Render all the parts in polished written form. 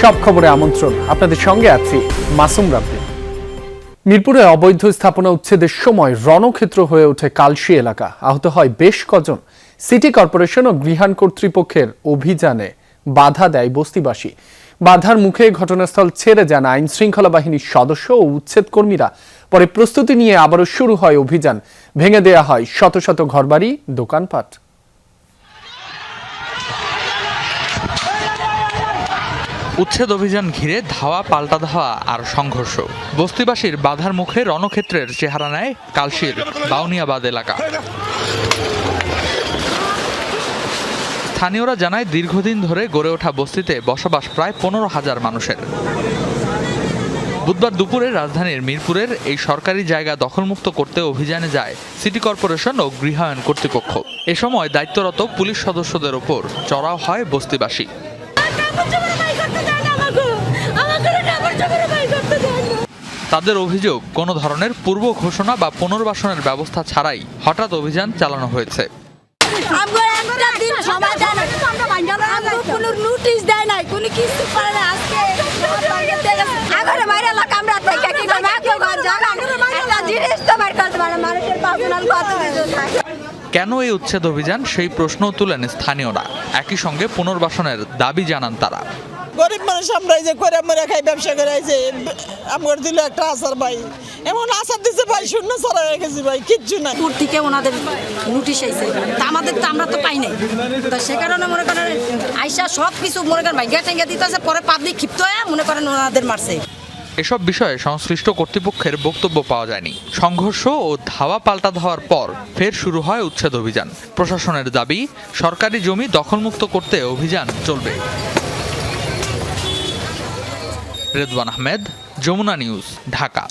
সব খবরে আমন্ত্রণ। আপনাদের সঙ্গে আছি মাসুম রাব্বি। মিরপুরে অবৈধ স্থাপনা উচ্ছেদের সময় রণক্ষেত্র হয়ে ওঠে কালশী এলাকা। আহত হয় বেশ কজন। সিটি কর্পোরেশন ও গৃহায়ণ কর্তৃপক্ষের অভিযানে বাধা দেয় বস্তিবাসী। বাধার মুখে ঘটনাস্থল ছেড়ে যান আইন শৃঙ্খলা বাহিনীর সদস্য ও উচ্ছেদ কর্মীরা। পরে প্রস্তুতি নিয়ে আবারও শুরু হয় অভিযান। ভেঙে দেয়া হয় শত শত ঘরবাড়ি, দোকানপাট। উচ্ছেদ অভিযান ঘিরে ধাওয়া পাল্টা ধাওয়া আর সংঘর্ষ। বস্তিবাসীর বাধার মুখে রণক্ষেত্রের চেহারা নেয় কালশীর বাউনিয়াবাদ এলাকা। স্থানীয়রা জানায় দীর্ঘদিন ধরে গড়ে ওঠা বস্তিতে বসবাস প্রায় 15,000 মানুষের। বুধবার দুপুরে রাজধানীর মিরপুরের এই সরকারি জায়গা দখলমুক্ত করতে অভিযানে যায় সিটি কর্পোরেশন ও গৃহায়ণ কর্তৃপক্ষ। এ সময় দায়িত্বরত পুলিশ সদস্যদের ওপর চড়াও হয় বস্তিবাসী। তাদের অভিযোগ, কোনো ধরনের পূর্ব ঘোষণা বা পুনর্বাসনের ব্যবস্থা ছাড়াই হঠাৎ অভিযান চালানো হয়েছে। কেন এই উচ্ছেদ অভিযান, সেই প্রশ্নও তুলেন স্থানীয়রা। একই সঙ্গে পুনর্বাসনের দাবি জানান তারা। গরিব মানুষ আমরা যে করে আমরা খাই, ব্যবসা করে আমার দিল একটা আসার ভাই, এমন আসার দিচ্ছে ভাই, শূন্য ছাড়া হয়ে গেছি ভাই, কিচ্ছু নাই। দূর থেকে ওনাদের নোটিশ আইছে, আমাদের তো আমরা তো পাই নাই। তা সে কারণে মনে করেন আইসা সব কিছু মনে করেন ভাইগা ঠেঙ্গা দিতেছে, পরে পাবলিক ক্ষিপ্ত হয়ে মনে করেন ওনাদের মারছে। এসব বিষয়ে সংশ্লিষ্ট কর্তৃপক্ষের বক্তব্য পাওয়া যায়নি। সংঘর্ষ ও ধাওয়া পাল্টা ধাওয়ার পর ফের শুরু হয় উচ্ছেদ অভিযান। প্রশাসনের দাবি, সরকারি জমি দখলমুক্ত করতে অভিযান চলবে। রেদওয়ান আহমেদ, যমুনা নিউজ, ঢাকা।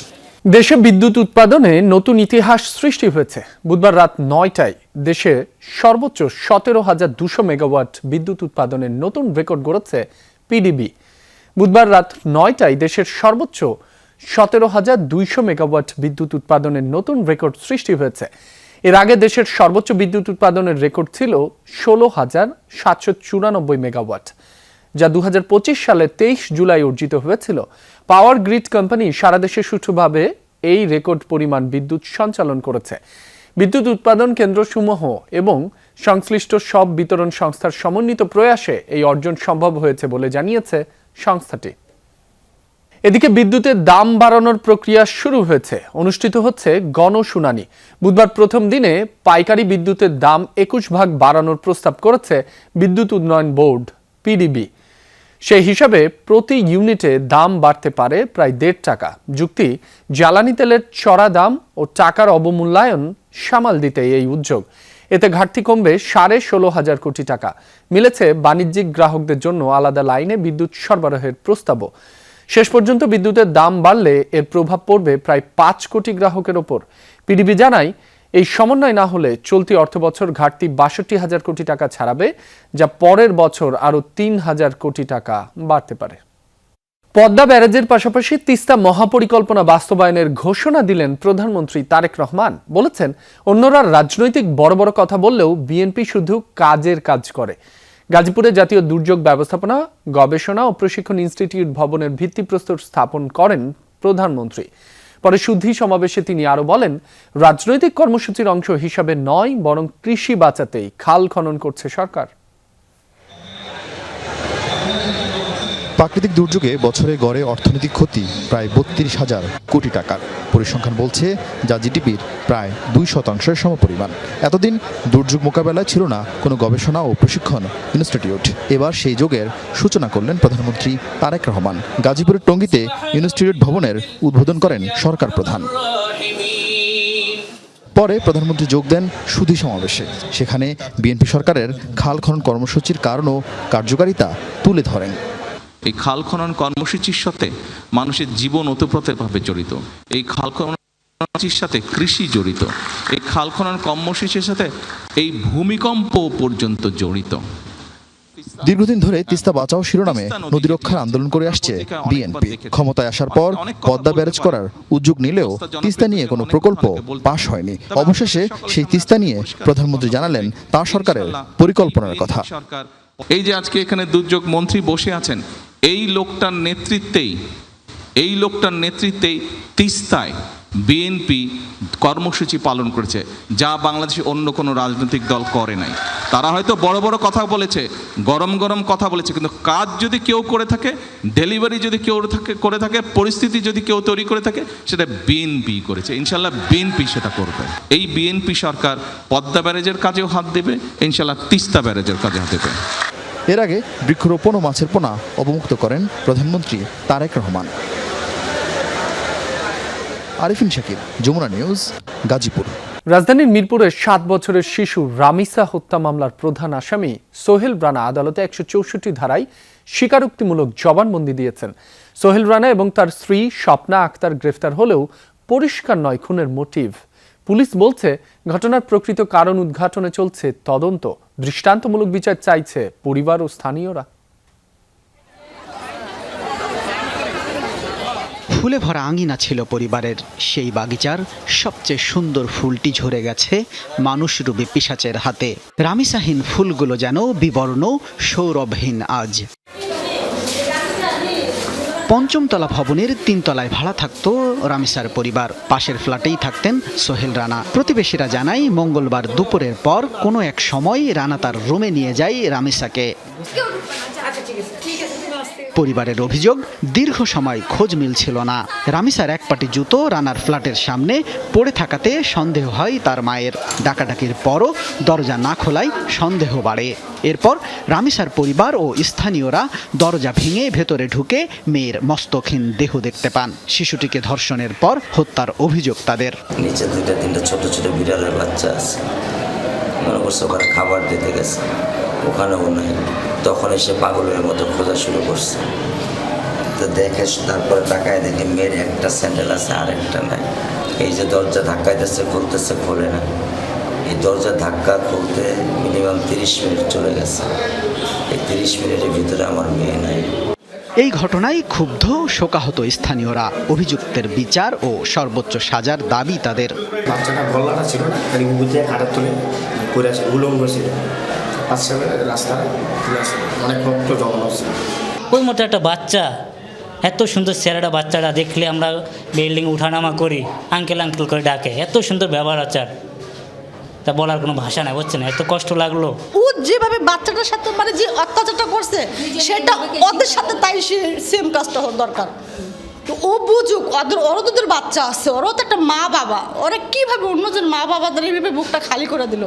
দেশে বিদ্যুৎ উৎপাদনে নতুন ইতিহাস সৃষ্টি হয়েছে। বুধবার রাত 9টায় দেশে সর্বোচ্চ 17,200 মেগাওয়াট বিদ্যুৎ উৎপাদনের নতুন রেকর্ড গড়েছে পিডিবি। বুধবার রাত 9টায় দেশের সর্বোচ্চ 17,200 মেগাওয়াট বিদ্যুৎ উৎপাদনের নতুন রেকর্ড সৃষ্টি হয়েছে। এর আগে দেশের সর্বোচ্চ বিদ্যুৎ উৎপাদনের রেকর্ড ছিল 16,794 মেগাওয়াট, যা 2025 সালে 23 জুলাই অর্জিত হয়েছিল। পাওয়ার গ্রিড কোম্পানি সারা দেশে সুষ্ঠুভাবে এই রেকর্ড পরিমাণ বিদ্যুৎ সঞ্চালন করেছে। বিদ্যুৎ উৎপাদন কেন্দ্রসমূহ এবং সংশ্লিষ্ট সব বিতরণ সংস্থার সমন্বিত প্রয়াসে এই অর্জন সম্ভব হয়েছে বলে জানিয়েছে সংস্থাটি। এদিকে বিদ্যুতের দাম বাড়ানোর প্রক্রিয়া শুরু হয়েছে। অনুষ্ঠিত হচ্ছে গণশুনানি। বুধবার প্রথম দিনে পাইকারি বিদ্যুতের দাম 21 ভাগ বাড়ানোর প্রস্তাব করেছে বিদ্যুৎ উন্নয়ন বোর্ড পিডিবি। সেই হিসাবে প্রতি ইউনিটে দাম বাড়তে পারে প্রায় 1.5 টাকা। যুক্তি, জ্বালানি তেলের চড়া দাম ও টাকার অবমূল্যায়ন সামাল দিতে এই উদ্যোগ। এতে ঘাটতি কমবে 16,500 কোটি টাকা। মিলেছে বাণিজ্যিক গ্রাহকদের জন্য আলাদা লাইনে বিদ্যুৎ সরবরাহের প্রস্তাবও। শেষ পর্যন্ত বিদ্যুতের দাম বাড়লে এর প্রভাব পড়বে প্রায় 5 কোটি গ্রাহকের ওপর। পিডিবি জানায়, এই সমন্বয় না হলে চলতি অর্থবছর ঘাটতি 62,000 কোটি টাকা ছাড়াবে, যা পরের বছর আরও 3,000 কোটি টাকা বাড়তে পারে। পদ্মা ব্যারাজের পাশাপাশি তিস্তা মহাপরিকল্পনা বাস্তবায়নের ঘোষণা দিলেন প্রধানমন্ত্রী তারেক রহমান। বলেছেন, অন্যরা রাজনৈতিক বড় বড় কথা বললেও বিএনপি শুধু কাজের কাজ করে। গাজীপুরে জাতীয় দুর্যোগ ব্যবস্থাপনা, গবেষণা ও প্রশিক্ষণ ইনস্টিটিউট ভবনের ভিত্তিপ্রস্তর স্থাপন করেন প্রধানমন্ত্রী। পরে শুদ্ধি সমাবেশে তিনি আরো বলেন, রাজনৈতিক কর্মসূচির অংশ হিসাবে নয়, বরং কৃষি বাঁচাতেই খাল খনন করছে সরকার। প্রাকৃতিক দুর্যোগে বছরে গড়ে অর্থনৈতিক ক্ষতি প্রায় 32,000 কোটি টাকার। পরিসংখ্যান বলছে, যা জিডিপির প্রায় 2% সমপরিমাণ। এতদিন দুর্যোগ মোকাবেলায় ছিল না কোনো গবেষণা ও প্রশিক্ষণ ইনস্টিটিউট। এবার সেই যোগের সূচনা করলেন প্রধানমন্ত্রী তারেক রহমান। গাজীপুরের টঙ্গীতে ইনস্টিটিউট ভবনের উদ্বোধন করেন সরকার প্রধান। পরে প্রধানমন্ত্রী যোগ দেন সুধী সমাবেশে। সেখানে বিএনপি সরকারের খাল খনন কর্মসূচির কারণ ও কার্যকারিতা তুলে ধরেন। এই খাল খনন কর্মসূচির সাথে মানুষের জীবন ওতপ্রোতভাবে জড়িত। এই খাল খননের সাথে কৃষি জড়িত। এই খাল খনন কর্মসূচির সাথে এই ভূমিকম্প পর্যন্ত জড়িত। দীর্ঘদিন ধরে তিস্তা বাঁচাও শিরোনামে নদী রক্ষার আন্দোলন করে আসছে বিএনপি। ক্ষমতায় আসার পর পদ্মা ব্যারেজ করার উদ্যোগ নিলেও তিস্তা নিয়ে কোনো প্রকল্প পাশ হয়নি। অবশেষে সেই তিস্তা নিয়ে প্রধানমন্ত্রী জানালেন তার সরকারের পরিকল্পনার কথা। এই যে আজকে এখানে দুর্যোগ মন্ত্রী বসে আছেন, এই লোকটার নেতৃত্বেই তিস্তায় বিএনপি কর্মসূচি পালন করেছে, যা বাংলাদেশে অন্য কোনো রাজনৈতিক দল করে নাই। তারা হয়তো বড় বড় কথা বলেছে, গরম গরম কথা বলেছে, কিন্তু কাজ যদি কেউ করে থাকে, ডেলিভারি যদি কেউ করে থাকে, পরিস্থিতি যদি কেউ তৈরি করে থাকে, সেটা বিএনপি করেছে। ইনশাল্লাহ বিএনপি সেটা করবে। এই বিএনপি সরকার পদ্মা ব্যারেজের কাজেও হাত দেবে, ইনশাল্লাহ তিস্তা ব্যারেজের কাজে হাত দেবে। এর আগে বৃক্ষরোপণ ও মাছের পোনা অবমুক্ত করেন প্রধানমন্ত্রী তারেক রহমান। আরিফিন শাকিব, যমুনা নিউজ, গাজীপুর। রাজধানীর মিরপুরের 7 বছরের শিশু রামিসা হত্যা মামলার প্রধান আসামি সোহেল রানা আদালতে 164 ধারায় স্বীকারোক্তিমূলক জবানবন্দি দিয়েছেন। সোহেল রানা এবং তার স্ত্রী স্বপ্না আক্তার গ্রেফতার হলেও পরিষ্কার নয় খুনের মোটিভ। পুলিশ বলছে ঘটনার প্রকৃত কারণ উদ্ঘাটনে চলছে তদন্ত। দৃষ্টান্তমূলক বিচার চাইছে পরিবার ও স্থানীয়রা। ফুলে ভরা আঙিনা ছিল পরিবারের। সেই বাগিচার সবচেয়ে সুন্দর ফুলটি ঝরে গেছে মানুষরূপী পিশাচের হাতে। রামিসাহীন ফুলগুলো যেন বিবর্ণ, সৌরভহীন আজ। পঞ্চমতলা ভবনের 3 তলায় ভাড়া থাকতো রামিসার পরিবার। পাশের ফ্ল্যাটেই থাকতেন সোহেল রানা। প্রতিবেশীরা জানায় মঙ্গলবার দুপুরের পর কোনো এক সময় রানা তার রুমে নিয়ে যায় রামিসাকে। পরিবারের অভিযোগ, দীর্ঘ সময় খোঁজ মিলছিল না। রামিসার এক পাটি জুতো রানার ফ্ল্যাটের সামনে পড়ে থাকাতে সন্দেহ হয় তার মায়ের। ডাকাডাকির পরও দরজা না খোলায় সন্দেহ বাড়ে। এরপর রামিসার পরিবার ও স্থানীয়রা দরজা ভেঙে ভেতরে ঢুকে মেয়ের মস্তকহীন দেহ দেখতে পান। শিশুটিকে ধর্ষণের পর হত্যার অভিযোগ তাদের। নিচে 2-3টা ছোট ছোট বিড়ালের বাচ্চা আছে, মনে করছে ওখানে খাবার দিতে গেছে, ওখানেও নাই। তখন এসে পাগলের মতো খোঁজা শুরু করছে। তো দেখে তারপরে তাকায় দেখে মেয়ের একটা স্যান্ডেল আছে আর একটা নাই। এই যে দরজা ধাক্কাইতেছে, খুলতেছে, খোলে না। এই দরজা ধাক্কা খুলতে মিনিমাম 30 মিনিট চলে গেছে। এই 30 মিনিটের ভিতরে আমার মেয়ে নাই। এই ঘটনায় ক্ষুব্ধ শোকাহত স্থানীয়রা। অভিযুক্তের বিচার ও সর্বোচ্চ সাজার দাবি তাদের। বাচ্চাটা গল্লাটা ছিল না, খালি বুঝে খাটার তুলে করে আসে, উলঙ্গ ছিল। পাশে রাস্তা অনেক রক্ত জমা হচ্ছে। ওই মতো একটা বাচ্চা, এত সুন্দর চেহারাটা, বাচ্চাটা দেখলে আমরা বিল্ডিং উঠানামা করি, আঙ্কেল আঙ্কেল করে ডাকে। এত সুন্দর ব্যবহার আচার, তা বলার কোনো ভাষা নাই, বুঝছে না? এত কষ্ট লাগলো। ও যেভাবে বাচ্চাটার সাথে মানে যে অত্যাচারটা করছে, সেটা ওদের সাথে তাই সেম কাজটা হওয়ার দরকার। তো ও বুঝুক, ওরও তোদের বাচ্চা আছে, ওরও তো একটা মা বাবা। ওরা কিভাবে অন্যজন মা বাবাদের এইভাবে বুকটা খালি করে দিল?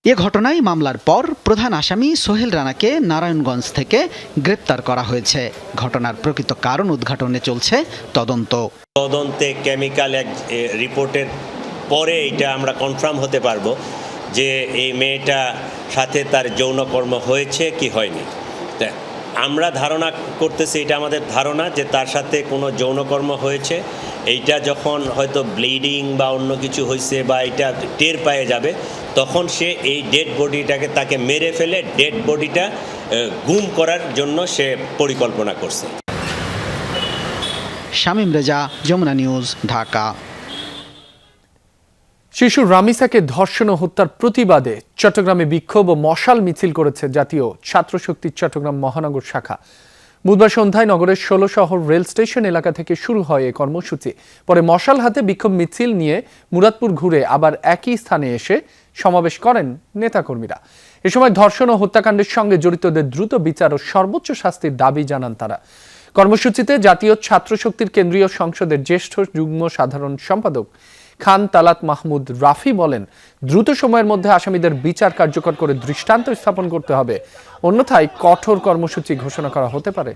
এ ঘটনায় মামলার পর প্রধান আসামি সোহেল রানাকে নারায়ণগঞ্জ থেকে গ্রেপ্তার করা হয়েছে। ঘটনার প্রকৃত কারণ উদ্ঘাটনে চলছে তদন্তে কেমিক্যাল রিপোর্টের পরে এটা আমরা কনফার্ম হতে পারবো যে এই মেয়েটা সাথে তার যৌনকর্ম হয়েছে কি হয়নি। আমরা ধারণা করতেছি, এটা আমাদের ধারণা যে তার সাথে কোনো যৌনকর্ম হয়েছে। এইটা যখন হয়তো ব্লিডিং বা অন্য কিছু হয়েছে বা এটা টের পেয়ে যাবে, তখন সে এই ডেড বডিটাকে তাকে মেরে ফেলে ডেড বডিটা গুম করার জন্য সে পরিকল্পনা করছে। শামীম রেজা, যমুনা নিউজ, ঢাকা। শিশু রামিসাকে ধর্ষণ ও হত্যার প্রতিবাদে চট্টগ্রামে বিক্ষোভ ও মশাল মিছিল করেছে জাতীয় ছাত্রশক্তি চট্টগ্রাম মহানগর শাখা। বুধবার সন্ধ্যায় নগরের 16 শহর রেল স্টেশন এলাকা থেকে শুরু হয় এই কর্মসূচি। পরে মশাল হাতে বিক্ষোভ মিছিল নিয়ে মুরাদপুর ঘুরে আবার একই স্থানে এসে সমাবেশ করেন নেতাকর্মীরা। এ সময় ধর্ষণ ও হত্যাকাণ্ডের সঙ্গে জড়িতদের দ্রুত বিচার ও সর্বোচ্চ শাস্তির দাবি জানান তারা। কর্মসূচিতে জাতীয় ছাত্রশক্তির কেন্দ্রীয় সংসদের জ্যেষ্ঠ যুগ্ম সাধারণ সম্পাদক খান তালাত মাহমুদ রাফি বলেন, দ্রুত সময়ের মধ্যে আসামিদের বিচার কার্যকর করে দৃষ্টান্ত স্থাপন করতে হবে, অন্যথায় কঠোর কর্মসূচি ঘোষণা করা হতে পারে।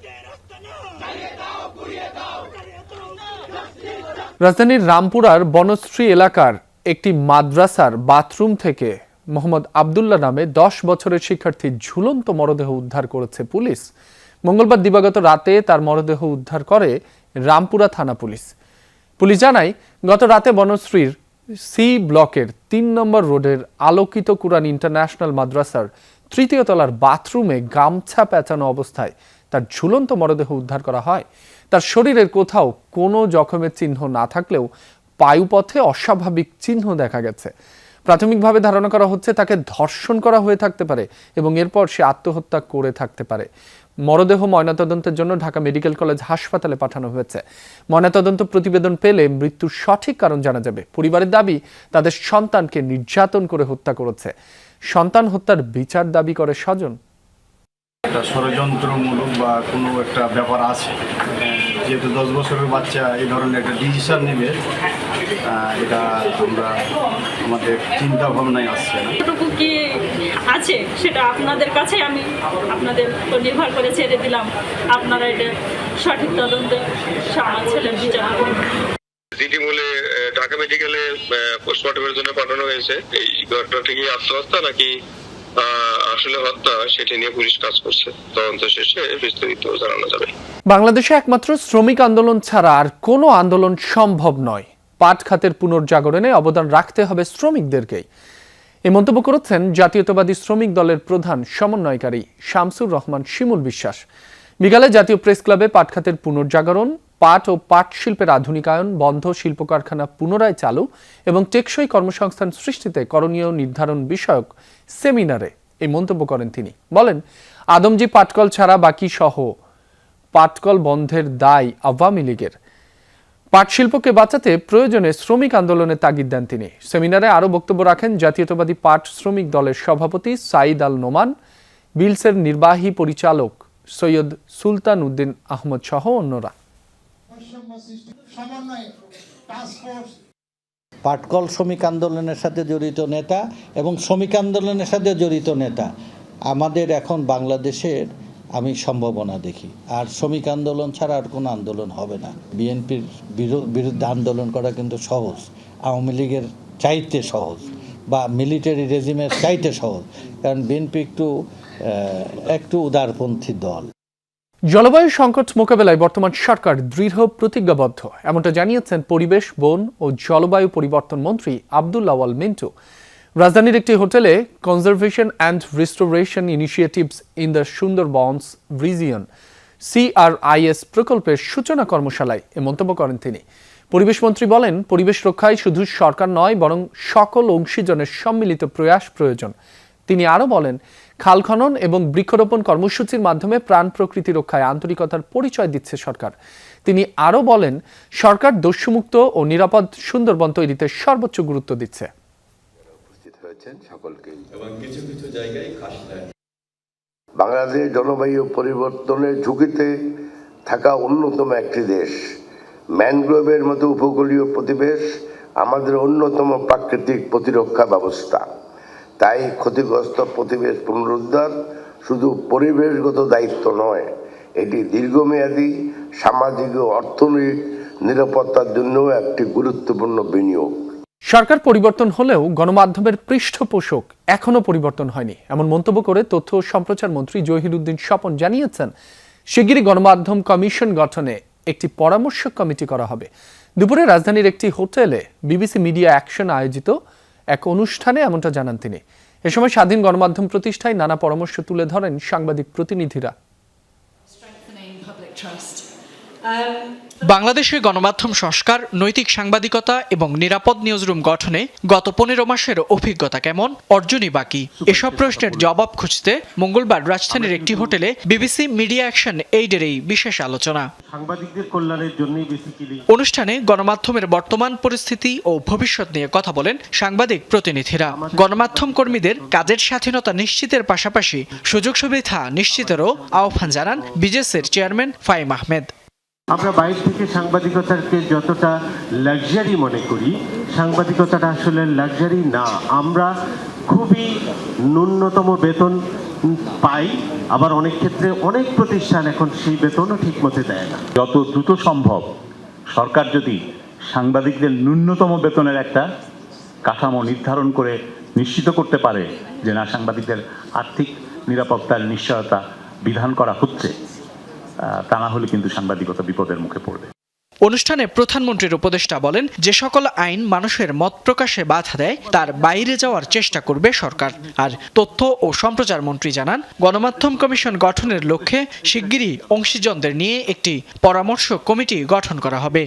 রাজধানীর রামপুরার বনশ্রী এলাকার একটি মাদ্রাসার বাথরুম থেকে মোহাম্মদ আবদুল্লাহ নামে 10 বছরের শিক্ষার্থীর ঝুলন্ত মরদেহ উদ্ধার করেছে পুলিশ। মঙ্গলবার দিবাগত রাতে তার মরদেহ উদ্ধার করে রামপুরা থানা পুলিশ। পুলিশ জানায়, গত রাতে বনশ্রীর সি ব্লকের 3 নম্বর রোডের আলোকিত কুরআন ইন্টারন্যাশনাল মাদ্রাসার 3য় তলার বাথরুমে গামছা পেঁচানো অবস্থায় তার ঝুলন্ত মরদেহ উদ্ধার করা হয়। তার শরীরের কোথাও কোনো জখমের চিহ্ন না থাকলেও পায়ুপথে অস্বাভাবিক চিহ্ন দেখা গেছে। প্রাথমিকভাবে ধারণা করা হচ্ছে তাকে ধর্ষণ করা হয়ে থাকতে পারে এবং এরপর সে আত্মহত্যা করে থাকতে পারে। মরদেহ ময়নাতদন্তের জন্য ঢাকা মেডিকেল কলেজ হাসপাতালে পাঠানো হয়েছে। ময়নাতদন্ত প্রতিবেদন পেলে মৃত্যুর সঠিক কারণ জানা যাবে। পরিবারের দাবি, তাদের সন্তানকে নির্যাতন করে হত্যা করেছে। সন্তান হত্যার বিচার দাবি করে স্বজন। এটা ষড়যন্ত্রমূলক বা কোনো একটা ব্যাপার আছে, যেহেতু 10 বছরের বাচ্চা এই ধরনের একটা ডিসিশন নেবে, এটা আমরা আমাদের চিন্তা ভাবনায় আসছে না। কতটুকু কি আছে সেটা আপনাদের কাছে আমি আপনাদের তো নির্ভর করে ছেড়ে দিলাম। আপনারা এটা সঠিক তদন্তে আমার ছেলের বিচার করুন। দিদি বলে ঢাকা মেডিকেলে পোস্টমর্টমের জন্য পাঠানো হয়েছে। এই ঘটনাটা কি আত্মহত্যা নাকি আসলে হত্যা, সেটা নিয়ে পুলিশ কাজ করছে। তদন্ত শেষে বিস্তারিত জানানো যাবে। বাংলাদেশে একমাত্র শ্রমিক আন্দোলন ছাড়া আর কোনো আন্দোলন সম্ভব নয়। পাট খাতের পুনর্জাগরণে অবদান রাখতে হবে শ্রমিকদেরকেই। এই মন্তব্য করেছেন জাতীয়তাবাদী শ্রমিক দলের প্রধান সমন্বয়কারী শামসুর রহমান শিমুল বিশ্বাস। বিকালে জাতীয় প্রেস ক্লাবে পাট খাতের পুনর্জাগরণ, পাট ও পাট শিল্পের আধুনিকায়ন, বন্ধ শিল্প কারখানা পুনরায় চালু এবং টেকসই কর্মসংস্থান সৃষ্টিতে করণীয় নির্ধারণ বিষয়ক সেমিনারে এই মন্তব্য করেন তিনি। বলেন, আদমজি পাটকল ছাড়া বাকি সহ পাটকল বন্ধের দায় আওয়ামী লীগের। পাট শিল্পকে বাঁচাতে প্রয়োজনে শ্রমিক আন্দোলনের তাগিদ দেন তিনি। সেমিনারে আরও বক্তব্য রাখেন জাতীয়তাবাদী পাট শ্রমিক দলের সভাপতি সাঈদ আল নোমান, বিলসের নির্বাহী পরিচালক সৈয়দ সুলতান উদ্দিন আহমদ সহ অন্যরা। পাটকল শ্রমিক আন্দোলনের সাথে জড়িত নেতা এবং শ্রমিক আন্দোলনের সাথে জড়িত নেতা আমাদের এখন বাংলাদেশের আমি সম্ভাবনা দেখি। আর শ্রমিক আন্দোলন ছাড়া আর কোনো আন্দোলন হবে না। বিএনপির বিরুদ্ধে আন্দোলন করা কিন্তু সহজ, আওয়ামী লীগের চাইতে সহজ বা মিলিটারি রেজিমের চাইতে সহজ, কারণ বিএনপি একটু উদারপন্থী দল। জলবায়ু সংকট মোকাবেলায় বর্তমান সরকার দৃঢ় প্রতিজ্ঞাবদ্ধ, এমনটা জানিয়েছেন পরিবেশ, বন ও জলবায়ু পরিবর্তন মন্ত্রী আব্দুল আওয়াল মিন্টু। রাজধানীর একটি হোটেলে conservation and restoration initiatives in the Sundarbans region CRIS প্রকল্পের সূচনা কর্মশালায় এ মন্তব্য করেন তিনি। পরিবেশ মন্ত্রী বলেন, পরিবেশ রক্ষায় শুধু সরকার নয়, বরং সকল অংশীজনের সম্মিলিত প্রয়াস প্রয়োজন। তিনি আরও বলেন, খাল খনন এবং বৃক্ষরোপণ কর্মসূচির মাধ্যমে প্রাণ প্রকৃতি রক্ষায় আন্তরিকতার পরিচয় দিচ্ছে সরকার। তিনি আরও বলেন, সরকার দস্যুমুক্ত ও নিরাপদ সুন্দরবন তৈরিতে সর্বোচ্চ গুরুত্ব দিচ্ছে। বাংলাদেশ জলবায়ু পরিবর্তনের ঝুঁকিতে থাকা অন্যতম একটি দেশ। ম্যানগ্রোভের মতো উপকূলীয় প্রতিবেশ আমাদের অন্যতম প্রাকৃতিক প্রতিরক্ষা ব্যবস্থা। তাই ক্ষতিগ্রস্ত প্রতিবেশ পুনরুদ্ধার শুধু পরিবেশগত দায়িত্ব নয়, এটি দীর্ঘমেয়াদী সামাজিক ও অর্থনৈতিক নিরাপত্তার জন্যও একটি গুরুত্বপূর্ণ বিনিয়োগ। সরকার পরিবর্তন হলেও গণমাধ্যমের পৃষ্ঠপোষক এখনো পরিবর্তন হয়নি, এমন মন্তব্য করে তথ্য ও সম্প্রচার মন্ত্রী জহিরুদ্দিন স্বপন জানিয়েছেন, শিগগিরই গণমাধ্যম কমিশন গঠনে একটি পরামর্শ কমিটি করা হবে। দুপুরে রাজধানীর একটি হোটেলে বিবিসি মিডিয়া অ্যাকশন আয়োজিত এক অনুষ্ঠানে এমনটা জানান তিনি। এ সময় স্বাধীন গণমাধ্যম প্রতিষ্ঠায় নানা পরামর্শ তুলে ধরেন সাংবাদিক প্রতিনিধিরা। বাংলাদেশের গণমাধ্যম সংস্কার, নৈতিক সাংবাদিকতা এবং নিরাপদ নিউজরুম গঠনে গত 15 মাসের অভিজ্ঞতা কেমন, অর্জনই বাকি। এসব প্রশ্নের জবাব খুঁজতে মঙ্গলবার রাজধানীর একটি হোটেলে বিবিসি মিডিয়া অ্যাকশন এইডের এই বিশেষ আলোচনা। সাংবাদিকদের কল্যাণের জন্যই বেসিক্যালি অনুষ্ঠানে গণমাধ্যমের বর্তমান পরিস্থিতি ও ভবিষ্যৎ নিয়ে কথা বলেন সাংবাদিক প্রতিনিধিরা। গণমাধ্যম কর্মীদের কাজের স্বাধীনতা নিশ্চিতের পাশাপাশি সুযোগ সুবিধা নিশ্চিতেরও আহ্বান জানান বিজেসির চেয়ারম্যান ফাহিম আহমেদ। আমরা বাইরে থেকে সাংবাদিকতাকে যতটা লাক্সারি মনে করি, সাংবাদিকতাটা আসলে লাক্সারি না। আমরা খুবই ন্যূনতম বেতন পাই, আবার অনেক ক্ষেত্রে অনেক প্রতিষ্ঠান এখন সেই বেতনও ঠিক মতো দেয় না। যত দ্রুত সম্ভব সরকার যদি সাংবাদিকদের ন্যূনতম বেতনের একটা কাঠামো নির্ধারণ করে নিশ্চিত করতে পারে যে না, সাংবাদিকদের আর্থিক নিরাপত্তার নিশ্চয়তা বিধান করা হচ্ছে, তা না হলে কিন্তু সাংবাদিকতা বিপদের মুখে পড়বে। অনুষ্ঠানে প্রধানমন্ত্রীর উপদেষ্টা বলেন, যে সকল আইন মানুষের মত প্রকাশে বাধা দেয় তার বাইরে যাওয়ার চেষ্টা করবে সরকার। আর তথ্য ও সম্প্রচার মন্ত্রী জানান, গণমাধ্যম কমিশন গঠনের লক্ষ্যে শিগগিরই অংশীজনদের নিয়ে একটি পরামর্শ কমিটি গঠন করা হবে।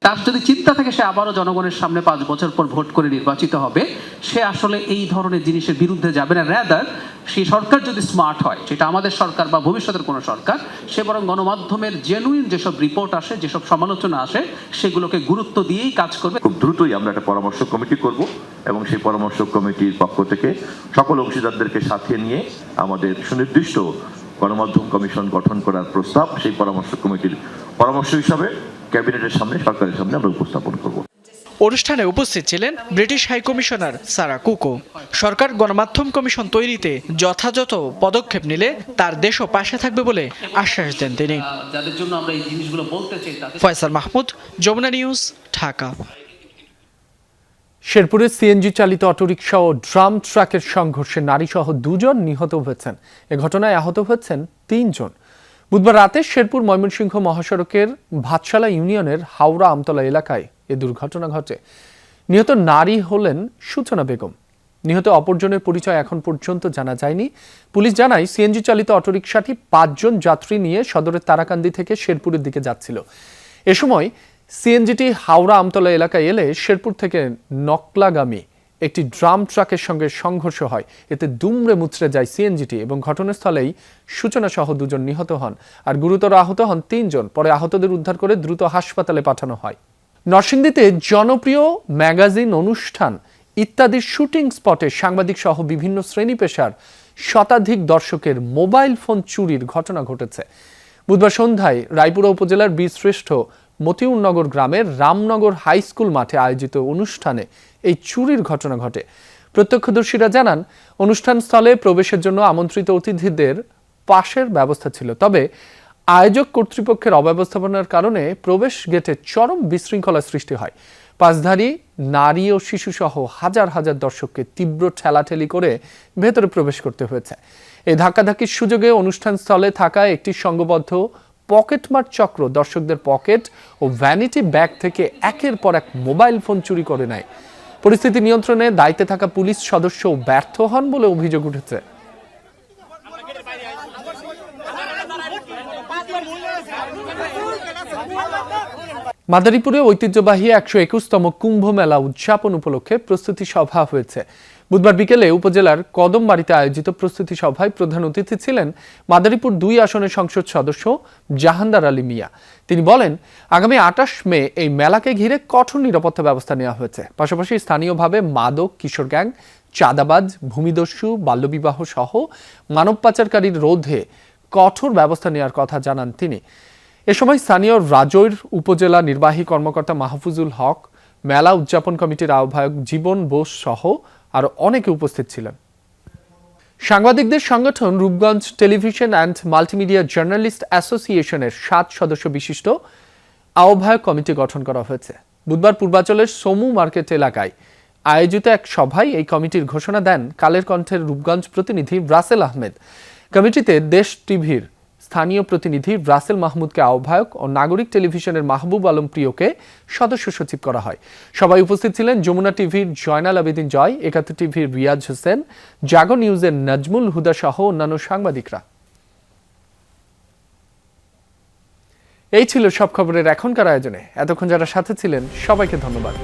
তার যদি চিন্তা থাকে সে আবারও জনগণের সামনে 5 বছর পর ভোট করে নির্বাচিত হবে, সে আসলে এই ধরনের জিনিসের বিরুদ্ধে যাবে না। র্যাদার সেই সরকার যদি স্মার্ট হয়, সেটা আমাদের সরকার বা ভবিষ্যতের কোনো সরকার, সে বরং গণমাধ্যমের জেনুইন যেসব রিপোর্ট আসে, যেসব সমালোচনা আসে, সেগুলোকে গুরুত্ব দিয়েই কাজ করবে। খুব দ্রুতই আমরা একটা পরামর্শ কমিটি করব এবং সেই পরামর্শ কমিটির পক্ষ থেকে সকল অংশীদারদেরকে সাথে নিয়ে আমাদের সুনির্দিষ্ট গণমাধ্যম কমিশন গঠন করার প্রস্তাব সেই পরামর্শ কমিটির পরামর্শ হিসাবে ক্যাবিনেটের সামনে, সরকারের সামনে আমরা উপস্থাপন করব। অনুষ্ঠানে উপস্থিত ছিলেন ব্রিটিশ হাইকমিশনার সারা কুকো। সরকার গণমাধ্যম কমিশন তৈরিতে যথাযথ পদক্ষেপ নিলে তার দেশও পাশে থাকবে বলে আশ্বাস দেন তিনি। যাদের জন্য আমরা এই জিনিসগুলো বলতে চাই, ফয়সাল মাহমুদ, যমুনা নিউজ, ঢাকা। শেরপুরে সিএনজি চালিত অটোরিকশা ও ড্রাম ট্রাকের সংঘর্ষে নারীসহ 2 জন নিহত হয়েছেন। এ ঘটনায় আহত হয়েছেন 3 জন। বুধবার রাতে শেরপুর ময়মনসিংহ মহাসড়কের ভাতশালা ইউনিয়নের হাওড়া আমতলা এলাকায় এ দুর্ঘটনা ঘটে। নিহত নারী হলেন সূচনা বেগম। নিহত অপরজনের পরিচয় এখন পর্যন্ত জানা যায়নি। পুলিশ জানায় সিএনজি চালিত অটোরিকশাটি 5 জন যাত্রী নিয়ে সদরের তারাকান্দি থেকে শেরপুরের দিকে যাচ্ছিল। এ সময় সিএনজিটি হাওড়া আমতলা এলাকায় এলে শেরপুর থেকে নকলাগামী একটি ড্রাম ট্রাকের সঙ্গে সংঘর্ষ হয়। এতে দুমড়ে মুচড়ে যায় সিএনজিটি এবং ঘটনাস্থলেই সূচনা সহ 2 জন নিহত হন আর গুরুতর আহত হন 3 জন। পরে আহতদের উদ্ধার করে দ্রুত হাসপাতালে পাঠানো হয়। নরসিংদীতে জনপ্রিয় ম্যাগাজিন, অনুষ্ঠান ইত্যাদির শুটিং স্পটে সাংবাদিক সহ বিভিন্ন শ্রেণী পেশার শতাধিক দর্শকের মোবাইল ফোন চুরির ঘটনা ঘটেছে। বুধবার সন্ধ্যায় রায়পুরা উপজেলার বীরশ্রেষ্ঠ মতিউরনগর গ্রামের রামনগর হাই স্কুল মাঠে আয়োজিত অনুষ্ঠানে এই চুরির ঘটনা ঘটে। প্রত্যক্ষদর্শীরা জানান, অনুষ্ঠানস্থলে প্রবেশের জন্য আমন্ত্রিত অতিথিদের পাশের ব্যবস্থা ছিল, তবে আয়োজক কর্তৃপক্ষের অব্যবস্থাপনার কারণে প্রবেশ গেটে চরম বিশৃঙ্খলা সৃষ্টি হয়। পাঁচধারী নারী ও শিশু সহ হাজার হাজার দর্শককে তীব্র ঠেলাঠেলি করে ভেতরে প্রবেশ করতে হয়েছে। এই ধাক্কাধাক্কির সুযোগে অনুষ্ঠানস্থলে থাকা একটি সংঘবদ্ধ পকেটমার চক্র দর্শকদের পকেট ও ভ্যানিটি ব্যাগ থেকে একের পর এক মোবাইল ফোন চুরি করে নেয়। পরিস্থিতি নিয়ন্ত্রণে দায়িত্বে থাকা পুলিশ সদস্যও ব্যর্থ হন বলে অভিযোগ উঠেছে। মাদারীপুরে ঐতিহ্যবাহী 121তম কুম্ভ মেলা উদযাপন উপলক্ষে প্রস্তুতি সভা হয়েছে। বুধবার বিকেলে উপজেলার কদমবাড়িতে আয়োজিত প্রস্তুতি সভায় প্রধান অতিথি ছিলেন মাদারীপুর 2 আসনের সংসদ সদস্য জাহানদার আলী মিয়া। তিনি বলেন, আগামী 28 মে এই মেলাকে ঘিরে কঠোর নিরাপত্তা ব্যবস্থা নেওয়া হয়েছে। পাশাপাশি স্থানীয়ভাবে মাদক, কিশোর গ্যাং, চাঁদাবাজ, ভূমিদস্যু, বাল্যবিবাহ সহ মানব পাচারকারীর রোধে কঠোর ব্যবস্থা নেওয়ার কথা জানান তিনি। এ সময় স্থানীয় রাজৈর উপজেলা নির্বাহী কর্মকর্তা মাহফুজুল হক, মেলা উদযাপন কমিটির আহ্বায়ক জীবন বোস সহ আরো অনেকে উপস্থিত ছিলেন। সাংবাদিকদের সংগঠন Rupganj television and multimedia journalist অ্যাসোসিয়েশনের 7 সদস্য বিশিষ্ট আহ্বায়ক কমিটি গঠন করা হয়েছে। বুধবার পূর্বাঞ্চলের সমু মার্কেট এলাকায় আয়োজিত এক সভায় এই কমিটির ঘোষণা দেন কালের কণ্ঠের রূপগঞ্জ প্রতিনিধি রাসেল আহমেদ। কমিটিতে দেশ টিভির স্থানীয় প্রতিনিধি রাসেল মাহমুদকে আহ্বায়ক ও নাগরিক টেলিভিশনের মাহবুব আলম প্রিয়কে সদস্য সচিব করা হয়। সবাই উপস্থিত ছিলেন যমুনা টিভির জয়নাল আবেদিন জয়, 71 টিভির রিয়াজ হোসেন, জাগো নিউজের নাজমুল হুদা সহ অন্যান্য সাংবাদিকরা। এই ছিল সব খবরের এখনকার আয়োজনে। এতক্ষণ যারা সাথে ছিলেন সবাইকে ধন্যবাদ।